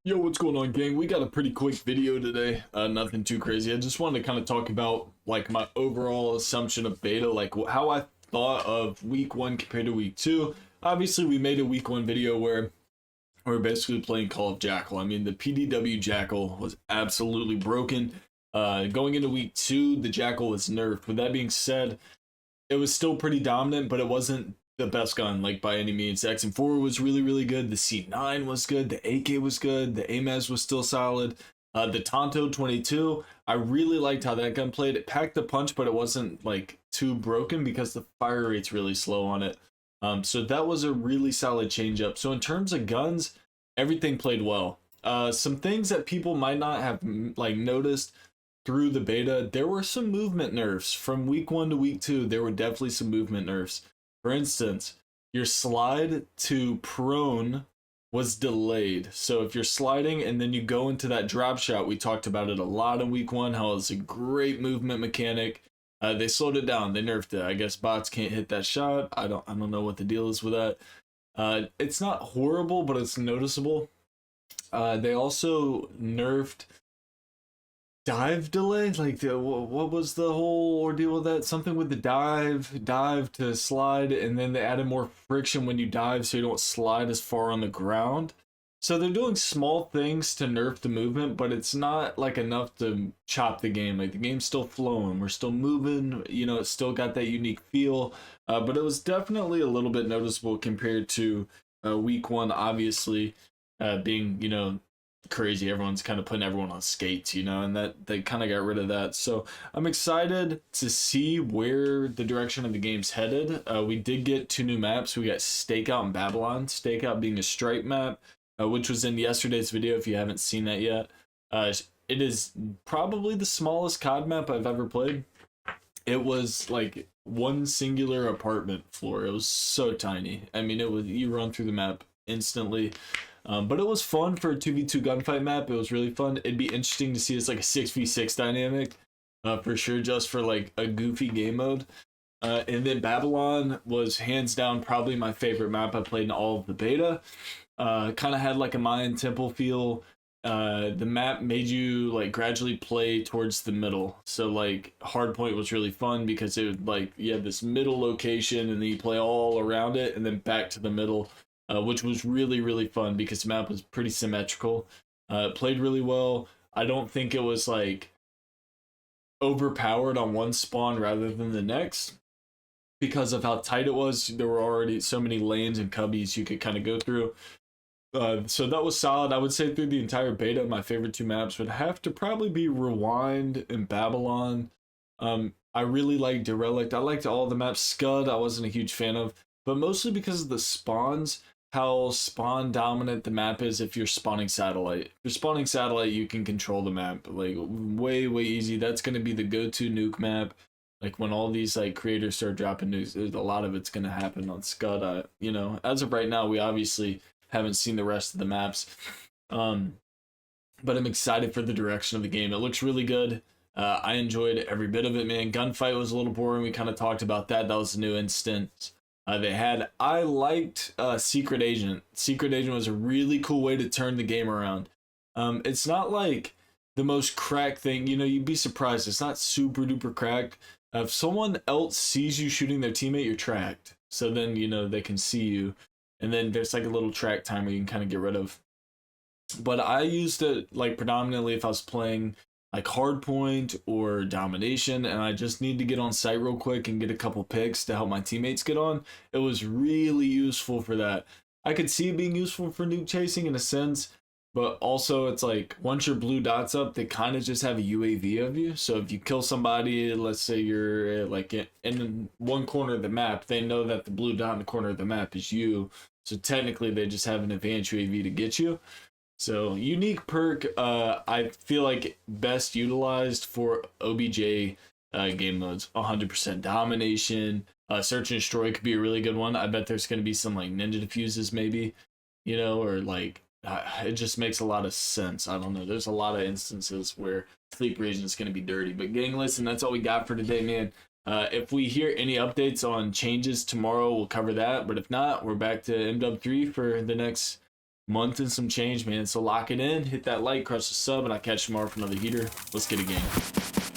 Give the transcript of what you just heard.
Yo, what's going on, gang? We got a pretty quick video today. Nothing too crazy. I just wanted to kind of talk about like my overall assumption of beta, like how I thought of week one compared to week two. Obviously, we made a week one video where we're basically playing Call of Jackal. I mean, the PDW Jackal was absolutely broken. Going into week two, the Jackal was nerfed. With that being said, it was still pretty dominant, but it wasn't the best gun like by any means. The XM4 was really good. The C9 was good. The AK was good. The AMAS was still solid. The Tonto 22, I really liked how that gun played. It packed the punch, but it wasn't like too broken because the fire rate's really slow on it. So that was a really solid change up. So in terms of guns, everything played well. Some things that people might not have like noticed through the beta, there were some movement nerfs from week one to week two. There were definitely some movement nerfs. For instance, your slide to prone was delayed. So if you're sliding and then you go into that drop shot, we talked about it a lot in week one, how it's a great movement mechanic. They slowed it down. They nerfed it. I guess bots can't hit that shot. I don't know what the deal is with that. It's not horrible, but it's noticeable. They also nerfed dive delay. Like what was the whole ordeal with that? Something with the dive to slide, and then they added more friction when you dive so you don't slide as far on the ground. So they're doing small things to nerf the movement, but it's not like enough to chop the game. Like the game's still flowing, we're still moving, you know, it's still got that unique feel. But it was definitely a little bit noticeable compared to week one, obviously, being, you know, crazy. Everyone's kind of putting everyone on skates, you know, and that they kind of got rid of that. So I'm excited to see where the direction of the game's headed. We did get two new maps. We got Stakeout and Babylon. Stakeout being a stripe map, which was in yesterday's video if you haven't seen that yet. It is probably the smallest COD map I've ever played. It was like one singular apartment floor. It was so tiny. I mean, it was, you run through the map instantly. But it was fun for a 2v2 gunfight map. It was really fun. It'd be interesting to see it's like a 6v6 dynamic, for sure, just for like a goofy game mode. And then Babylon was hands down probably my favorite map I played in all of the beta. Kind of had like a Mayan temple feel. The map made you like gradually play towards the middle. So like Hardpoint was really fun because it would like, you had this middle location and then you play all around it and then back to the middle. Which was really fun because the map was pretty symmetrical. It played really well. I don't think it was like overpowered on one spawn rather than the next because of how tight it was. There were already so many lanes and cubbies you could kind of go through. So that was solid. I would say through the entire beta, my favorite two maps would have to probably be Rewind and Babylon. I really liked Derelict. I liked all the maps. Scud I wasn't a huge fan of, but mostly because of the spawns, how spawn dominant the map is. If you're spawning satellite, if you're spawning satellite, you can control the map like way easy. That's going to be the go-to nuke map. Like when all these like creators start dropping nukes, a lot of it's going to happen on Scud. You know, as of right now, we obviously haven't seen the rest of the maps, but I'm excited for the direction of the game. It looks really good. I enjoyed every bit of it, man. Gunfight was a little boring. We kind of talked about that. That was a new instance they had. I liked Secret Agent. Secret Agent was a really cool way to turn the game around. It's not like the most cracked thing. You know, you'd be surprised. It's not super duper cracked. If someone else sees you shooting their teammate, you're tracked. So then, you know, they can see you. And then there's like a little track timer you can kind of get rid of. But I used it like predominantly if I was playing like Hardpoint or Domination and I just need to get on site real quick and get a couple picks to help my teammates get on. It was really useful for that. I could see it being useful for nuke chasing in a sense, but also it's like once your blue dot's up, they kind of just have a UAV of you. So if you kill somebody, let's say you're like in one corner of the map, they know that the blue dot in the corner of the map is you. So technically they just have an advanced UAV to get you. So unique perk, I feel like best utilized for OBJ game modes. 100% domination, search and destroy could be a really good one. I bet there's going to be some like ninja diffuses maybe, you know, or like it just makes a lot of sense. I don't know. There's a lot of instances where Sleep Region is going to be dirty. But gang, listen, that's all we got for today, man. If we hear any updates on changes tomorrow, we'll cover that. But if not, we're back to MW3 for the next month and some change, man. So lock it in, hit that like, crush the sub, and I'll catch you tomorrow for another heater. Let's get a game.